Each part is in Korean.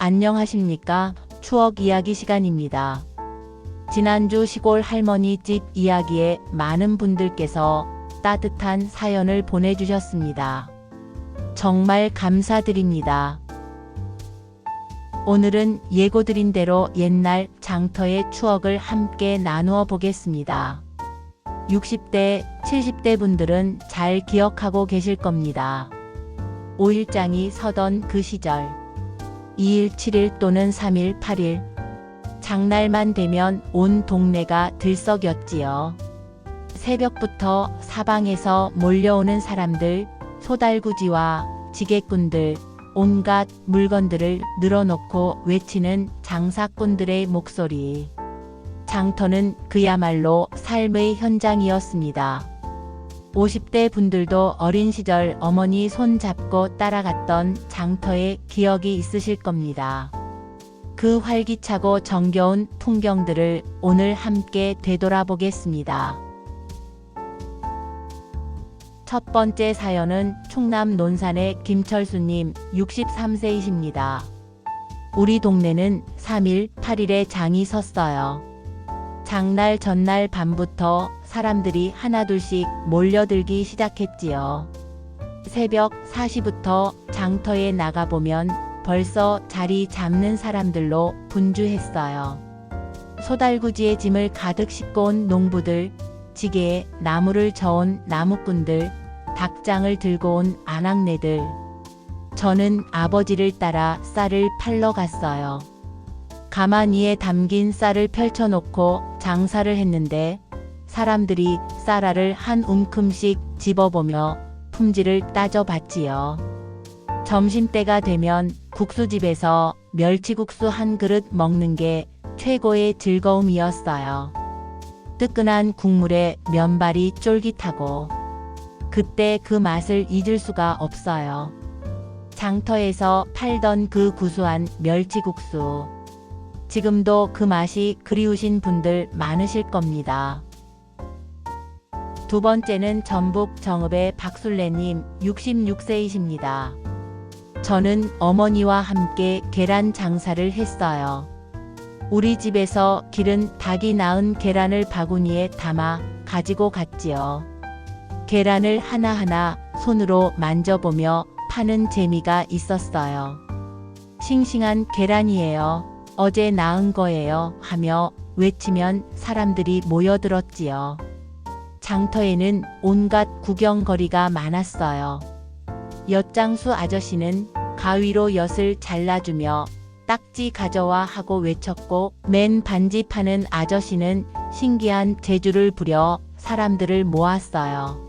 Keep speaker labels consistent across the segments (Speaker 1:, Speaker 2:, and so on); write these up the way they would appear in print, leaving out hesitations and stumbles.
Speaker 1: 안녕하십니까? 추억 이야기 시간입니다. 지난주 시골 할머니 집 이야기에 많은 분들께서 따뜻한 사연을 보내주셨습니다. 정말 감사드립니다. 오늘은 예고드린 대로 옛날 장터의 추억을 함께 나누어 보겠습니다. 60대, 70대 분들은 잘 기억하고 계실 겁니다. 5일장이 서던 그 시절. 2일, 7일 또는 3일, 8일. 장날만 되면 온 동네가 들썩였지요. 새벽부터 사방에서 몰려오는 사람들, 소달구지와 지게꾼들, 온갖 물건들을 늘어놓고 외치는 장사꾼들의 목소리. 장터는 그야말로 삶의 현장이었습니다. 50대 분들도 어린 시절 어머니 손 잡고 따라갔던 장터의 기억이 있으실 겁니다. 그 활기차고 정겨운 풍경들을 오늘 함께 되돌아보겠습니다. 첫 번째 사연은 충남 논산의 김철수님 63세이십니다. 우리 동네는 3일, 8일에 장이 섰어요. 장날 전날 밤부터 사람들이 하나둘씩 몰려들기 시작했지요. 새벽 4시부터 장터에 나가보면 벌써 자리 잡는 사람들로 분주했어요. 소달구지에 짐을 가득 싣고 온 농부들, 지게에 나무를 저은 나무꾼들, 닭장을 들고 온 아낙네들. 저는 아버지를 따라 쌀을 팔러 갔어요. 가마니에 담긴 쌀을 펼쳐놓고 장사를 했는데 사람들이 쌀알을 한 움큼씩 집어보며 품질을 따져봤지요. 점심때가 되면 국수집에서 멸치국수 한 그릇 먹는 게 최고의 즐거움이었어요. 뜨끈한 국물에 면발이 쫄깃하고 그때 그 맛을 잊을 수가 없어요. 장터에서 팔던 그 구수한 멸치국수. 지금도 그 맛이 그리우신 분들 많으실 겁니다. 두 번째는 전북 정읍의 박술래님 66세이십니다. 저는 어머니와 함께 계란 장사를 했어요. 우리 집에서 기른 닭이 낳은 계란을 바구니에 담아 가지고 갔지요. 계란을 하나하나 손으로 만져보며 파는 재미가 있었어요. 싱싱한 계란이에요. 어제 낳은 거예요. 하며 외치면 사람들이 모여들었지요. 장터에는 온갖 구경거리가 많았어요. 엿장수 아저씨는 가위로 엿을 잘라주며 딱지 가져와 하고 외쳤고 맨 반지 파는 아저씨는 신기한 재주를 부려 사람들을 모았어요.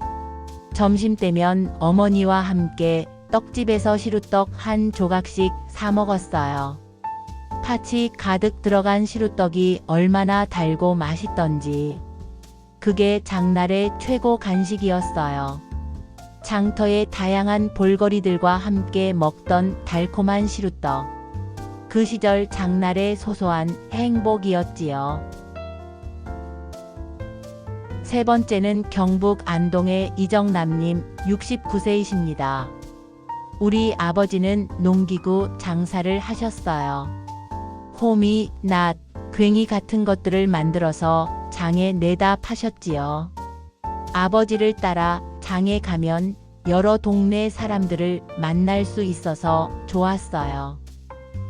Speaker 1: 점심때면 어머니와 함께 떡집에서 시루떡 한 조각씩 사 먹었어요. 팥이 가득 들어간 시루떡이 얼마나 달고 맛있던지. 그게 장날의 최고 간식이었어요. 장터의 다양한 볼거리들과 함께 먹던 달콤한 시루떡. 그 시절 장날의 소소한 행복이었지요. 세 번째는 경북 안동의 이정남님 69세이십니다. 우리 아버지는 농기구 장사를 하셨어요. 호미, 낫, 괭이 같은 것들을 만들어서 장에 내다 파셨지요. 아버지를 따라 장에 가면 여러 동네 사람들을 만날 수 있어서 좋았어요.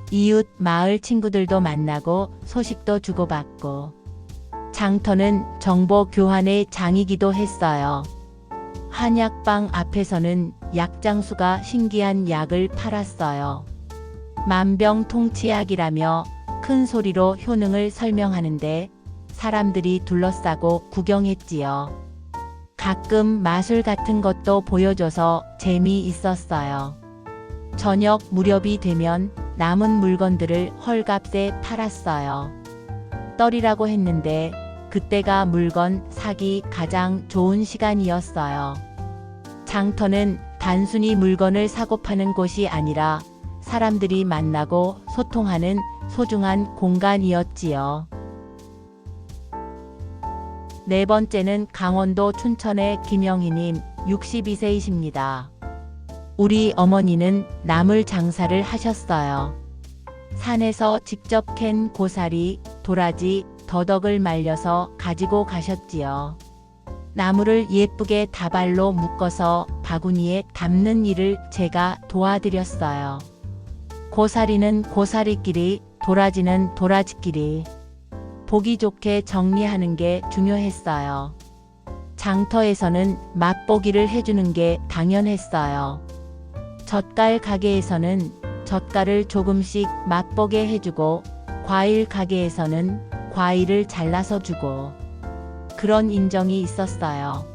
Speaker 1: 이웃 마을 친구들도 만나고 소식도 주고받고. 장터는 정보 교환의 장이기도 했어요. 한약방 앞에서는 약장수가 신기한 약을 팔았어요. 만병통치약이라며 큰 소리로 효능을 설명하는데 사람들이 둘러싸고 구경했지요. 가끔 마술 같은 것도 보여줘서 재미있었어요. 저녁 무렵이 되면 남은 물건들을 헐값에 팔았어요. 떨이라고 했는데 그때가 물건 사기 가장 좋은 시간이었어요. 장터는 단순히 물건을 사고 파는 곳이 아니라 사람들이 만나고 소통하는 소중한 공간이었지요. 네 번째는 강원도 춘천의 김영희님 62세이십니다. 우리 어머니는 나물 장사를 하셨어요. 산에서 직접 캔 고사리, 도라지, 더덕을 말려서 가지고 가셨지요. 나무를 예쁘게 다발로 묶어서 바구니에 담는 일을 제가 도와드렸어요. 고사리는 고사리끼리, 도라지는 도라지끼리 보기 좋게 정리하는 게 중요했어요. 장터에서는 맛보기를 해주는 게 당연했어요. 젓갈 가게에서는 젓갈을 조금씩 맛보게 해주고, 과일 가게에서는 과일을 잘라서 주고, 그런 인정이 있었어요.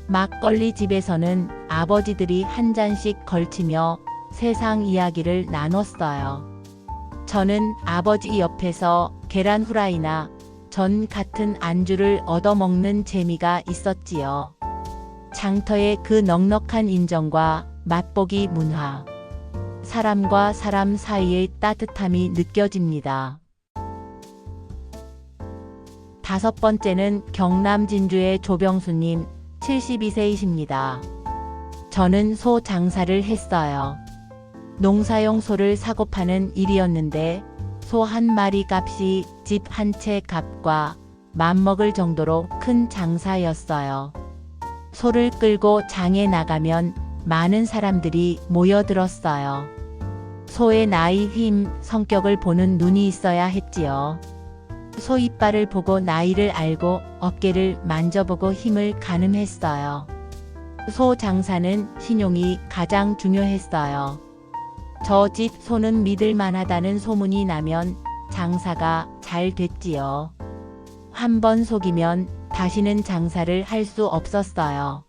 Speaker 1: 막걸리 집에서는 아버지들이 한 잔씩 걸치며 세상 이야기를 나눴어요. 저는 아버지 옆에서 계란 후라이나 전 같은 안주를 얻어먹는 재미가 있었지요. 장터의 그 넉넉한 인정과 맛보기 문화. 사람과 사람 사이의 따뜻함이 느껴집니다. 5번째는 경남 진주의 조병수님, 72세이십니다. 저는 소 장사를 했어요. 농사용 소를 사고 파는 일이었는데 소 한 마리 값이 집 한 채 값과 맞먹을 정도로 큰 장사였어요. 소를 끌고 장에 나가면 많은 사람들이 모여들었어요. 소의 나이, 힘, 성격을 보는 눈이 있어야 했지요. 소 이빨을 보고 나이를 알고 어깨를 만져보고 힘을 가늠했어요. 소 장사는 신용이 가장 중요했어요. 저 집 소는 믿을 만하다는 소문이 나면 장사가 잘 됐지요. 한 번 속이면 다시는 장사를 할 수 없었어요.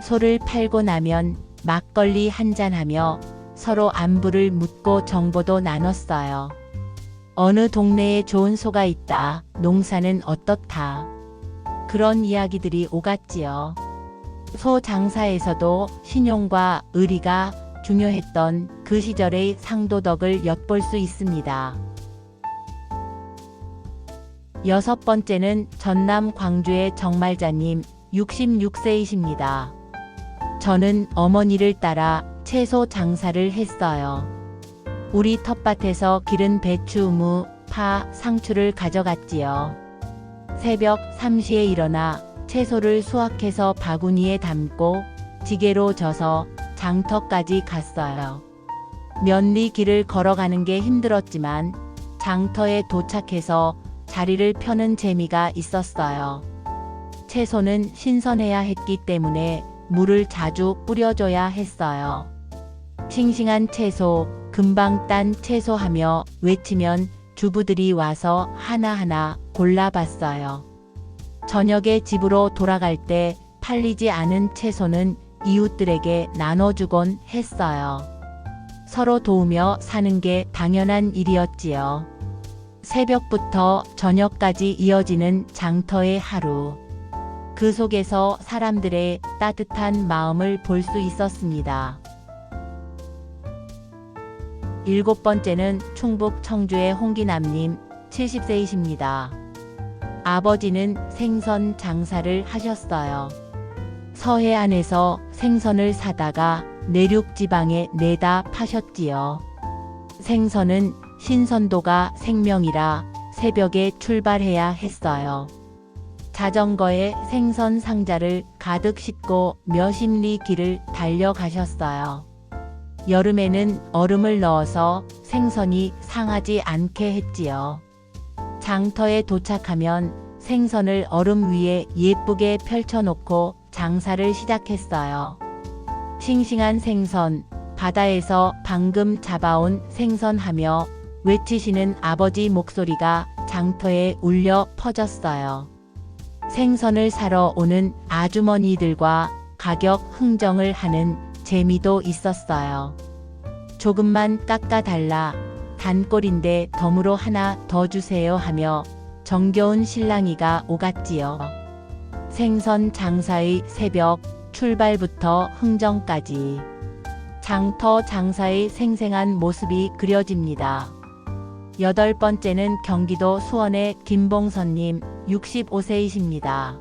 Speaker 1: 소를 팔고 나면 막걸리 한잔하며 서로 안부를 묻고 정보도 나눴어요. 어느 동네에 좋은 소가 있다. 농사는 어떻다. 그런 이야기들이 오갔지요. 소 장사에서도 신용과 의리가 중요했던 그 시절의 상도덕을 엿볼 수 있습니다. 6번째는 전남 광주의 정말자님, 66세이십니다. 저는 어머니를 따라 채소 장사를 했어요. 우리 텃밭에서 기른 배추, 무, 파, 상추를 가져갔지요. 새벽 3시에 일어나 채소를 수확해서 바구니에 담고 지게로 져서 장터까지 갔어요. 몇리 길을 걸어가는 게 힘들었지만 장터에 도착해서 자리를 펴는 재미가 있었어요. 채소는 신선해야 했기 때문에 물을 자주 뿌려줘야 했어요. 싱싱한 채소, 금방 딴 채소 하며 외치면 주부들이 와서 하나하나 골라봤어요. 저녁에 집으로 돌아갈 때 팔리지 않은 채소는 이웃들에게 나눠주곤 했어요. 서로 도우며 사는 게 당연한 일이었지요. 새벽부터 저녁까지 이어지는 장터의 하루. 그 속에서 사람들의 따뜻한 마음을 볼 수 있었습니다. 7번째는 충북 청주의 홍기남님, 70세이십니다. 아버지는 생선 장사를 하셨어요. 서해안에서 생선을 사다가 내륙 지방에 내다 파셨지요. 생선은 신선도가 생명이라 새벽에 출발해야 했어요. 자전거에 생선 상자를 가득 싣고 몇십 리 길을 달려가셨어요. 여름에는 얼음을 넣어서 생선이 상하지 않게 했지요. 장터에 도착하면 생선을 얼음 위에 예쁘게 펼쳐놓고 장사를 시작했어요. 싱싱한 생선, 바다에서 방금 잡아온 생선 하며 외치시는 아버지 목소리가 장터에 울려 퍼졌어요. 생선을 사러 오는 아주머니들과 가격 흥정을 하는 재미도 있었어요. 조금만 깎아달라, 단꼴인데 덤으로 하나 더 주세요 하며 정겨운 실랑이가 오갔지요. 생선 장사의 새벽, 출발부터 흥정까지 장터 장사의 생생한 모습이 그려집니다. 8번째는 경기도 수원의 김봉선님, 65세이십니다.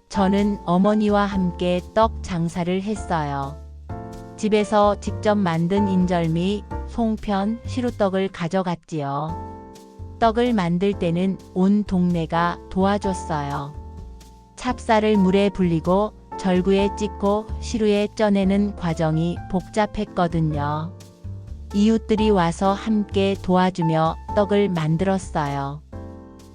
Speaker 1: 저는 어머니와 함께 떡 장사를 했어요. 집에서 직접 만든 인절미, 송편, 시루떡을 가져갔지요. 떡을 만들 때는 온 동네가 도와줬어요. 찹쌀을 물에 불리고 절구에 찍고 시루에 쪄내는 과정이 복잡했거든요. 이웃들이 와서 함께 도와주며 떡을 만들었어요.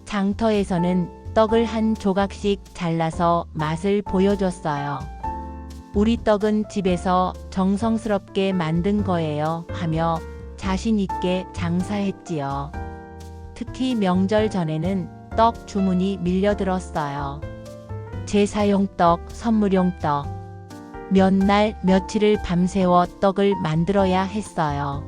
Speaker 1: 장터에서는 떡을 한 조각씩 잘라서 맛을 보여줬어요. 우리 떡은 집에서 정성스럽게 만든 거예요 하며 자신 있게 장사했지요. 특히 명절 전에는 떡 주문이 밀려들었어요. 제사용 떡, 선물용 떡. 몇 날 며칠을 밤새워 떡을 만들어야 했어요.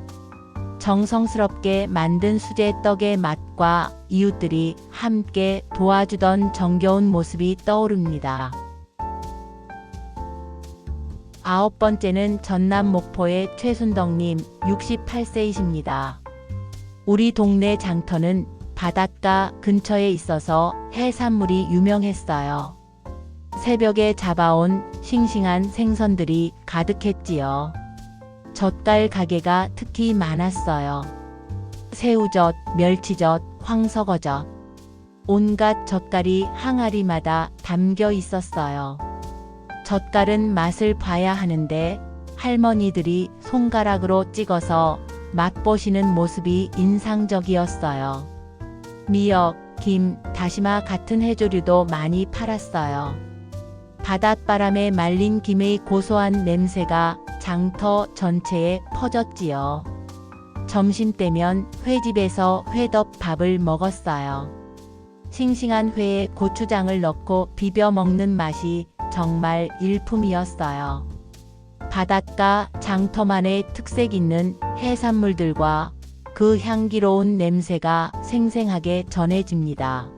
Speaker 1: 정성스럽게 만든 수제떡의 맛과 이웃들이 함께 도와주던 정겨운 모습이 떠오릅니다. 9번째는 전남 목포의 최순덕님 68세이십니다. 우리 동네 장터는 바닷가 근처에 있어서 해산물이 유명했어요. 새벽에 잡아온 싱싱한 생선들이 가득했지요. 젓갈 가게가 특히 많았어요. 새우젓, 멸치젓, 황석어젓. 온갖 젓갈이 항아리마다 담겨 있었어요. 젓갈은 맛을 봐야 하는데 할머니들이 손가락으로 찍어서 맛보시는 모습이 인상적이었어요. 미역, 김, 다시마 같은 해조류도 많이 팔았어요. 바닷바람에 말린 김의 고소한 냄새가 장터 전체에 퍼졌지요. 점심때면 회집에서 회덮밥을 먹었어요. 싱싱한 회에 고추장을 넣고 비벼 먹는 맛이 정말 일품이었어요. 바닷가 장터만의 특색 있는 해산물들과 그 향기로운 냄새가 생생하게 전해집니다.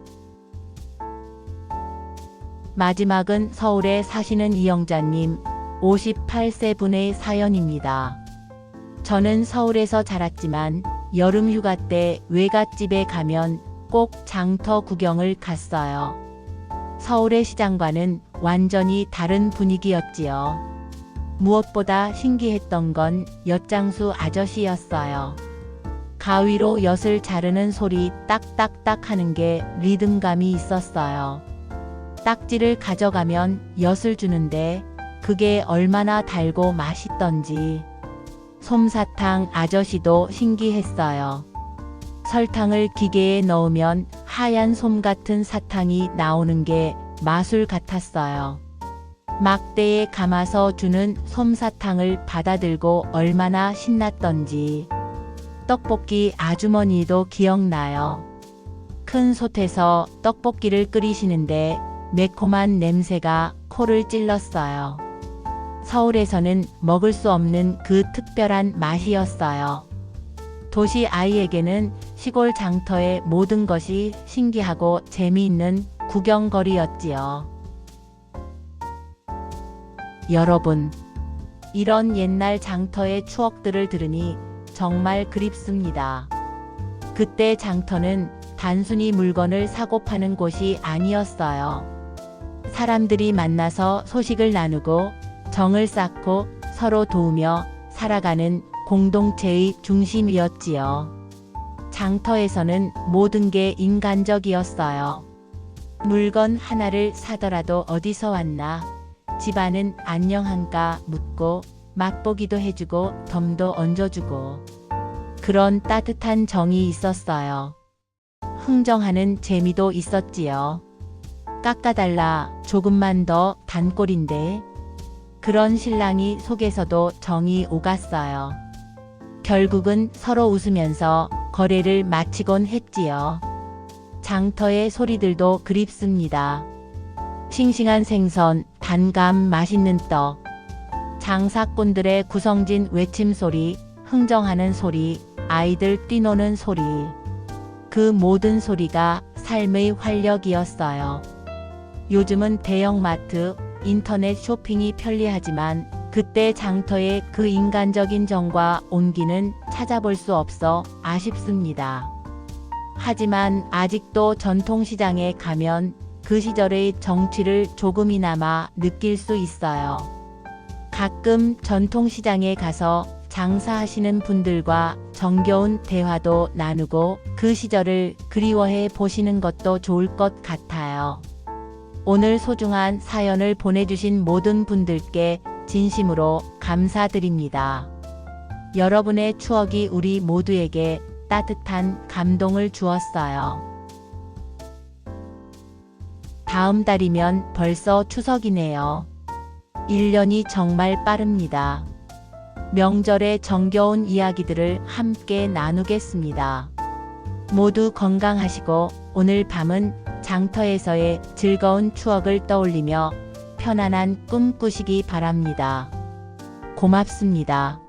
Speaker 1: 마지막은 서울에 사시는 이영자님 58세 분의 사연입니다. 저는 서울에서 자랐지만 여름 휴가 때 외갓집에 가면 꼭 장터 구경을 갔어요. 서울의 시장과는 완전히 다른 분위기였지요. 무엇보다 신기했던 건 엿장수 아저씨였어요. 가위로 엿을 자르는 소리 딱딱딱 하는 게 리듬감이 있었어요. 딱지를 가져가면 엿을 주는데 그게 얼마나 달고 맛있던지. 솜사탕 아저씨도 신기했어요. 설탕을 기계에 넣으면 하얀 솜 같은 사탕이 나오는 게 마술 같았어요. 막대에 감아서 주는 솜사탕을 받아들고 얼마나 신났던지. 떡볶이 아주머니도 기억나요. 큰 솥에서 떡볶이를 끓이시는데 매콤한 냄새가 코를 찔렀어요. 서울에서는 먹을 수 없는 그 특별한 맛이었어요. 도시 아이에게는 시골 장터의 모든 것이 신기하고 재미있는 구경거리였지요. 여러분, 이런 옛날 장터의 추억들을 들으니 정말 그립습니다. 그때 장터는 단순히 물건을 사고 파는 곳이 아니었어요. 사람들이 만나서 소식을 나누고 정을 쌓고 서로 도우며 살아가는 공동체의 중심이었지요. 장터에서는 모든 게 인간적이었어요. 물건 하나를 사더라도 어디서 왔나, 집안은 안녕한가 묻고 맛보기도 해주고 덤도 얹어주고 그런 따뜻한 정이 있었어요. 흥정하는 재미도 있었지요. 깎아달라, 조금만 더 단꼴인데. 그런 신랑이 속에서도 정이 오갔어요. 결국은 서로 웃으면서 거래를 마치곤 했지요. 장터의 소리들도 그립습니다. 싱싱한 생선, 단감 맛있는 떡, 장사꾼들의 구성진 외침소리, 흥정하는 소리, 아이들 뛰노는 소리. 그 모든 소리가 삶의 활력이었어요. 요즘은 대형마트, 인터넷 쇼핑이 편리하지만 그때 장터의 그 인간적인 정과 온기는 찾아볼 수 없어 아쉽습니다. 하지만 아직도 전통시장에 가면 그 시절의 정취를 조금이나마 느낄 수 있어요. 가끔 전통시장에 가서 장사하시는 분들과 정겨운 대화도 나누고 그 시절을 그리워해 보시는 것도 좋을 것 같아요. 오늘 소중한 사연을 보내주신 모든 분들께 진심으로 감사드립니다. 여러분의 추억이 우리 모두에게 따뜻한 감동을 주었어요. 다음 달이면 벌써 추석이네요. 1년이 정말 빠릅니다. 명절의 정겨운 이야기들을 함께 나누겠습니다. 모두 건강하시고 오늘 밤은 장터에서의 즐거운 추억을 떠올리며 편안한 꿈 꾸시기 바랍니다. 고맙습니다.